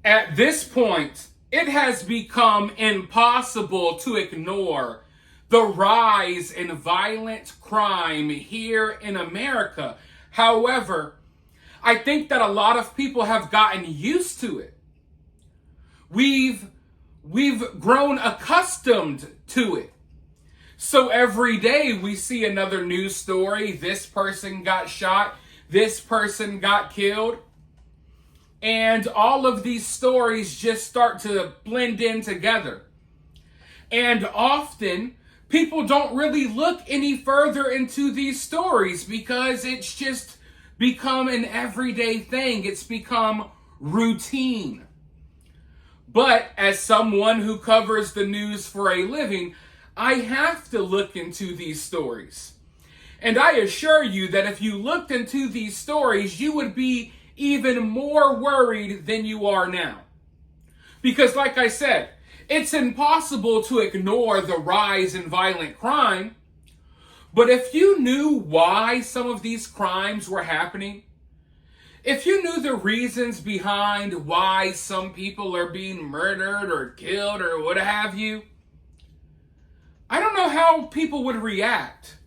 At this point, it has become impossible to ignore the rise in violent crime here in America. However, I think that a lot of people have gotten used to it. We've grown accustomed to it. So every day we see another news story. This person got shot. This person got killed. And all of these stories just start to blend in together. And often, people don't really look any further into these stories because it's just become an everyday thing. It's become routine. But as someone who covers the news for a living, I have to look into these stories. And I assure you that if you looked into these stories, you would be even more worried than you are now. Because like I said, it's impossible to ignore the rise in violent crime. But if you knew why some of these crimes were happening, if you knew the reasons behind why some people are being murdered or killed or what have you, I don't know how people would react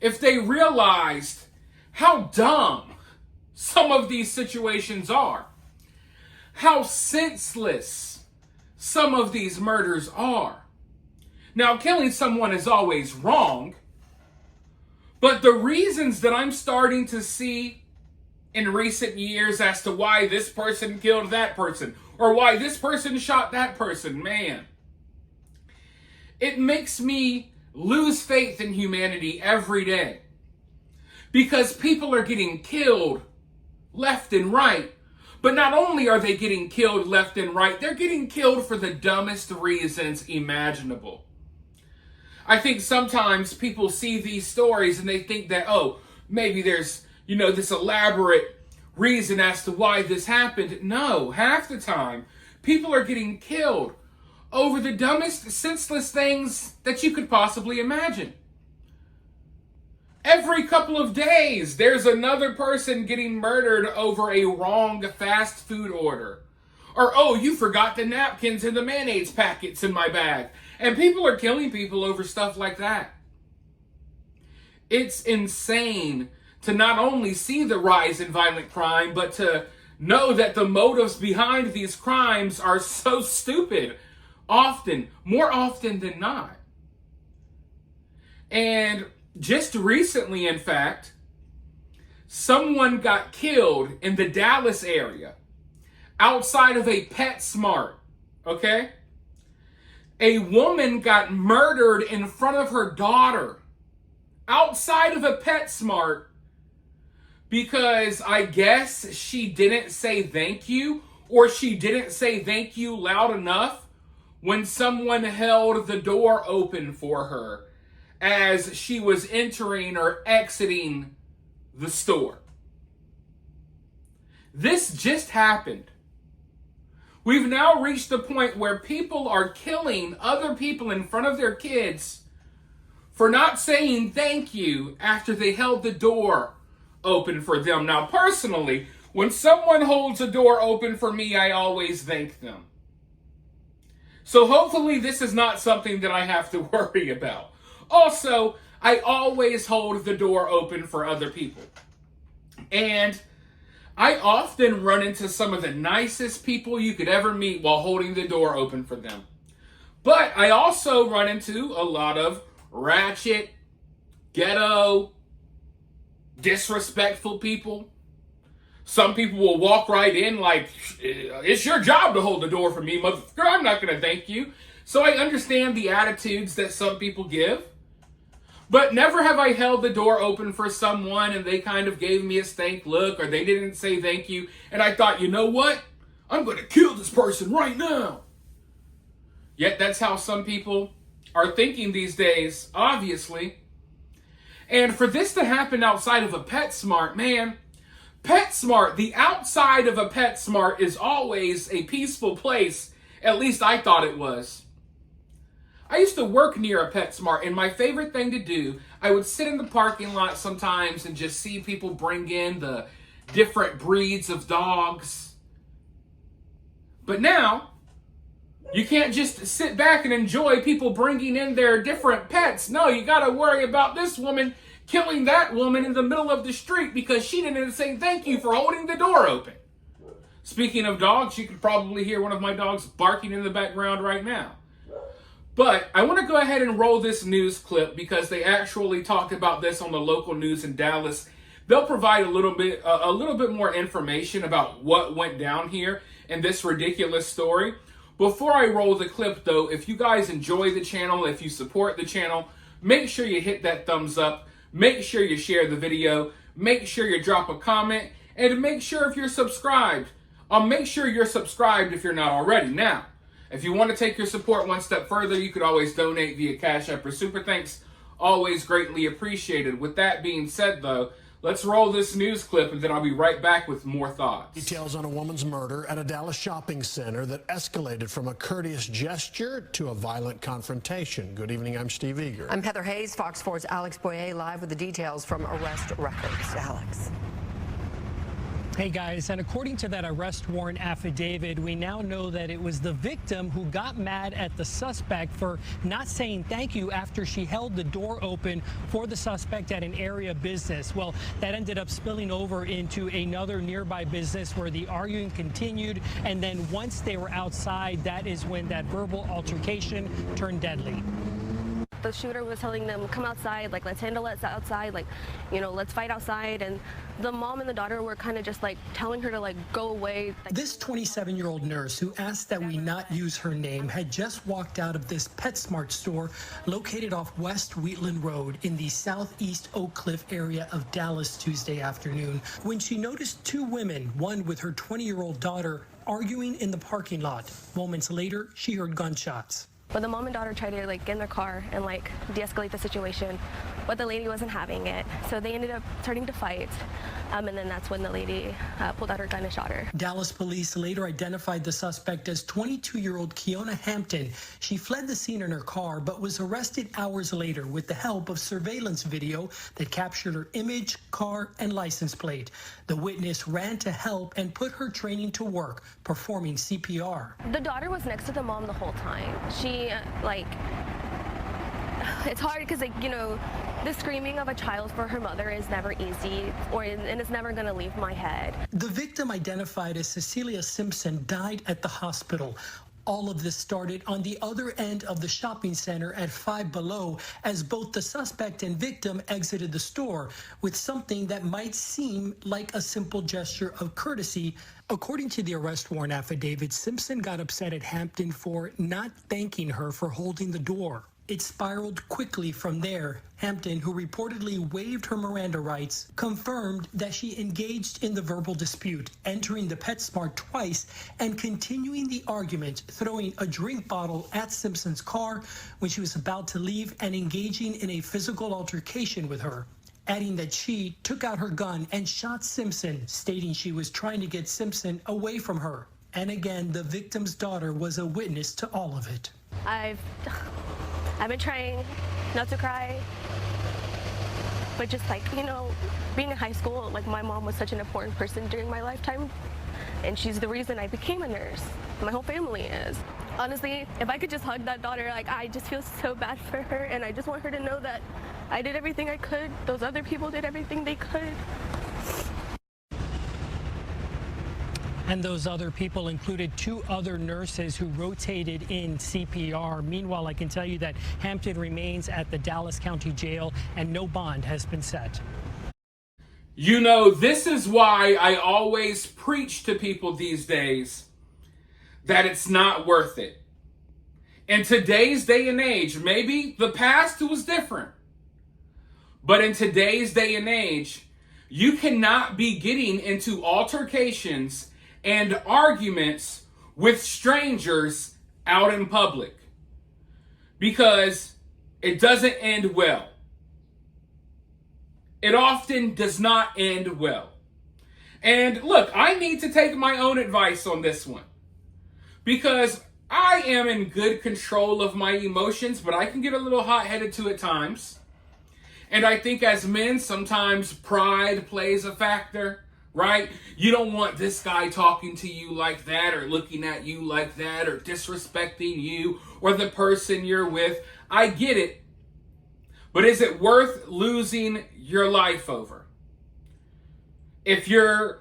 if they realized how dumb some of these situations are, how senseless some of these murders are. Now, killing someone is always wrong, but the reasons that I'm starting to see in recent years as to why this person killed that person or why this person shot that person, man, it makes me lose faith in humanity every day. Because people are getting killed left and right. But not only are they getting killed left and right, they're getting killed for the dumbest reasons imaginable. I think sometimes people see these stories and they think that, oh, maybe there's, this elaborate reason as to why this happened. No, half the time, people are getting killed over the dumbest, senseless things that you could possibly imagine. Every couple of days, there's another person getting murdered over a wrong fast food order. Or, oh, you forgot the napkins and the mayonnaise packets in my bag. And people are killing people over stuff like that. It's insane to not only see the rise in violent crime, but to know that the motives behind these crimes are so stupid. More often than not. And just recently, in fact, someone got killed in the Dallas area outside of a PetSmart, okay? A woman got murdered in front of her daughter outside of a PetSmart because I guess she didn't say thank you, or she didn't say thank you loud enough when someone held the door open for her as she was entering or exiting the store. This just happened. We've now reached the point where people are killing other people in front of their kids for not saying thank you after they held the door open for them. Now, personally, when someone holds a door open for me, I always thank them. So hopefully this is not something that I have to worry about. Also, I always hold the door open for other people. And I often run into some of the nicest people you could ever meet while holding the door open for them. But I also run into a lot of ratchet, ghetto, disrespectful people. Some people will walk right in like, it's your job to hold the door for me, motherfucker. I'm not going to thank you. So I understand the attitudes that some people give. But never have I held the door open for someone and they kind of gave me a stank look or they didn't say thank you. And I thought, you know what? I'm going to kill this person right now. Yet that's how some people are thinking these days, obviously. And for this to happen outside of a PetSmart, man, PetSmart, the outside of a PetSmart is always a peaceful place. At least I thought it was. I used to work near a PetSmart, and my favorite thing to do, I would sit in the parking lot sometimes and just see people bring in the different breeds of dogs. But now, you can't just sit back and enjoy people bringing in their different pets. No, you got to worry about this woman killing that woman in the middle of the street because she didn't say thank you for holding the door open. Speaking of dogs, you could probably hear one of my dogs barking in the background right now. But I want to go ahead and roll this news clip because they actually talked about this on the local news in Dallas. They'll provide a little bit more information about what went down here in this ridiculous story. Before I roll the clip, though, if you guys enjoy the channel, if you support the channel, make sure you hit that thumbs up. Make sure you share the video. Make sure you drop a comment. And make sure if you're subscribed. Make sure you're subscribed if you're not already. Now, if you want to take your support one step further, you could always donate via Cash App or Super Thanks. Always greatly appreciated. With that being said, though, let's roll this news clip and then I'll be right back with more thoughts. Details on a woman's murder at a Dallas shopping center that escalated from a courteous gesture to a violent confrontation. Good evening, I'm Steve Eager. I'm Heather Hayes, Fox 4's Alex Boyer, live with the details from arrest records. Alex. Hey guys, and according to that arrest warrant affidavit, we now know that it was the victim who got mad at the suspect for not saying thank you after she held the door open for the suspect at an area business. Well, that ended up spilling over into another nearby business where the arguing continued, and then once they were outside, that is when that verbal altercation turned deadly. The shooter was telling them, come outside, like, let's handle it outside, like, you know, let's fight outside. And the mom and the daughter were kind of just like telling her to like go away. This 27-year-old nurse who asked that we not use her name had just walked out of this PetSmart store located off West Wheatland Road in the southeast Oak Cliff area of Dallas Tuesday afternoon when she noticed two women, one with her 20-year-old daughter, arguing in the parking lot. Moments later, she heard gunshots. But the mom and daughter tried to like get in their car and like de-escalate the situation, but the lady wasn't having it. So they ended up starting to fight. And then that's when the lady pulled out her gun and shot her. Dallas police later identified the suspect as 22-year-old Kiona Hampton. She fled the scene in her car, but was arrested hours later with the help of surveillance video that captured her image, car, and license plate. The witness ran to help and put her training to work, performing CPR. The daughter was next to the mom the whole time. She, it's hard because, like, you know, the screaming of a child for her mother is never easy, and it's never going to leave my head. The victim, identified as Cecilia Simpson, died at the hospital. All of this started on the other end of the shopping center at Five Below as both the suspect and victim exited the store with something that might seem like a simple gesture of courtesy. According to the arrest warrant affidavit, Simpson got upset at Hampton for not thanking her for holding the door. It spiraled quickly from there. Hampton, who reportedly waived her Miranda rights, confirmed that she engaged in the verbal dispute, entering the PetSmart twice and continuing the argument, throwing a drink bottle at Simpson's car when she was about to leave and engaging in a physical altercation with her, adding that she took out her gun and shot Simpson, stating she was trying to get Simpson away from her. And again, the victim's daughter was a witness to all of it. I've been trying not to cry, but just like, you know, being in high school, like my mom was such an important person during my lifetime, and she's the reason I became a nurse. My whole family is. Honestly, if I could just hug that daughter, like, I just feel so bad for her, and I just want her to know that I did everything I could. Those other people did everything they could. And those other people included two other nurses who rotated in CPR. Meanwhile, I can tell you that Hampton remains at the Dallas County Jail and no bond has been set. You know, this is why I always preach to people these days that it's not worth it. In today's day and age, maybe the past was different, but in today's day and age, you cannot be getting into altercations and arguments with strangers out in public because it doesn't end well. It often does not end well. And look, I need to take my own advice on this one because I am in good control of my emotions, but I can get a little hot-headed too at times. And I think as men, sometimes pride plays a factor. right? You don't want this guy talking to you like that or looking at you like that or disrespecting you or the person you're with. I get it. But is it worth losing your life over? If you're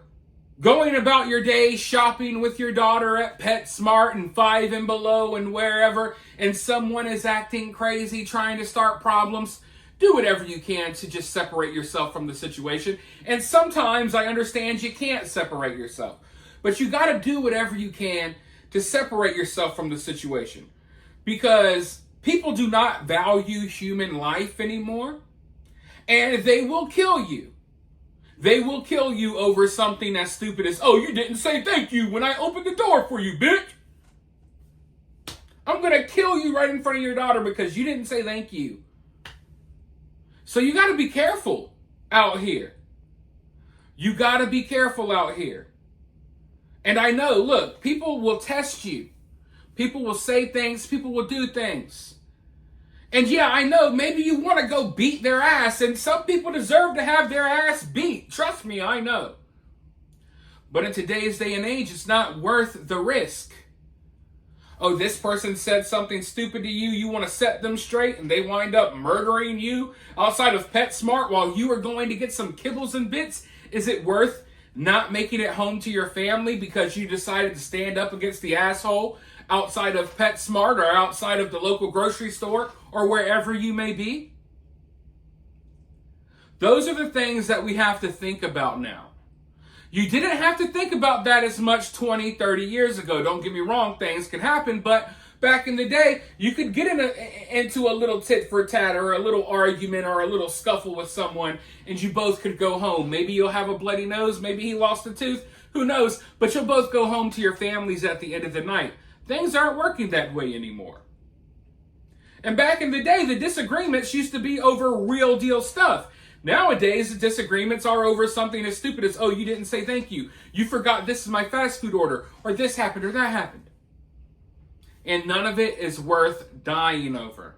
going about your day shopping with your daughter at PetSmart and Five and Below and wherever, and someone is acting crazy, trying to start problems, do whatever you can to just separate yourself from the situation. And sometimes I understand you can't separate yourself, but you got to do whatever you can to separate yourself from the situation, because people do not value human life anymore, and they will kill you. They will kill you over something as stupid as, oh, you didn't say thank you when I opened the door for you, bitch. I'm going to kill you right in front of your daughter because you didn't say thank you. So you got to be careful out here. You got to be careful out here. And I know, look, people will test you. People will say things. People will do things. And yeah, I know, maybe you want to go beat their ass, and some people deserve to have their ass beat. Trust me, I know. But in today's day and age, it's not worth the risk. Oh, this person said something stupid to you, you want to set them straight, and they wind up murdering you outside of PetSmart while you are going to get some kibbles and bits? Is it worth not making it home to your family because you decided to stand up against the asshole outside of PetSmart or outside of the local grocery store or wherever you may be? Those are the things that we have to think about now. You didn't have to think about that as much 20, 30 years ago. Don't get me wrong, things can happen, but back in the day, you could get into a little tit for tat or a little argument or a little scuffle with someone, and you both could go home. Maybe you'll have a bloody nose, maybe he lost a tooth, who knows, but you'll both go home to your families at the end of the night. Things aren't working that way anymore. And back in the day, the disagreements used to be over real deal stuff. Nowadays, the disagreements are over something as stupid as, oh, you didn't say thank you. You forgot this is my fast food order, or this happened or that happened. And none of it is worth dying over.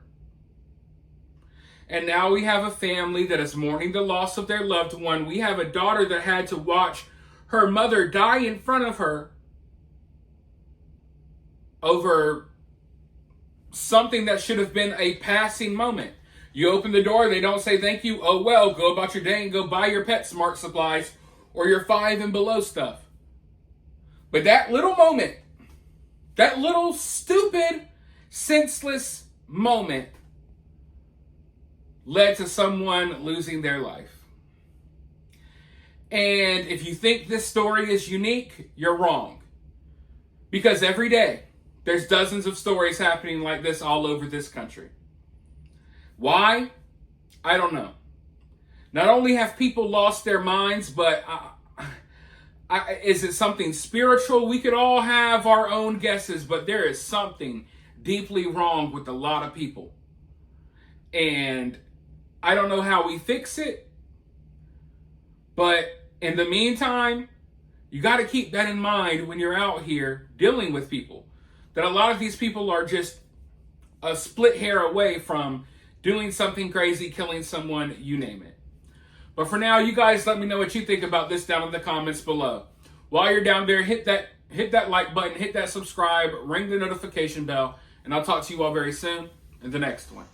And now we have a family that is mourning the loss of their loved one. We have a daughter that had to watch her mother die in front of her over something that should have been a passing moment. You open the door, they don't say thank you. Oh well, go about your day and go buy your PetSmart supplies or your Five and Below stuff. But that little moment, that little stupid, senseless moment led to someone losing their life. And if you think this story is unique, you're wrong. Because every day, there's dozens of stories happening like this all over this country. Why? I don't know. Not only have people lost their minds, but is it something spiritual? We could all have our own guesses, but there is something deeply wrong with a lot of people. And I don't know how we fix it, but in the meantime, you got to keep that in mind when you're out here dealing with people. That a lot of these people are just a split hair away from doing something crazy, killing someone, you name it. But for now, you guys let me know what you think about this down in the comments below. While you're down there, hit that like button, hit that subscribe, ring the notification bell, and I'll talk to you all very soon in the next one.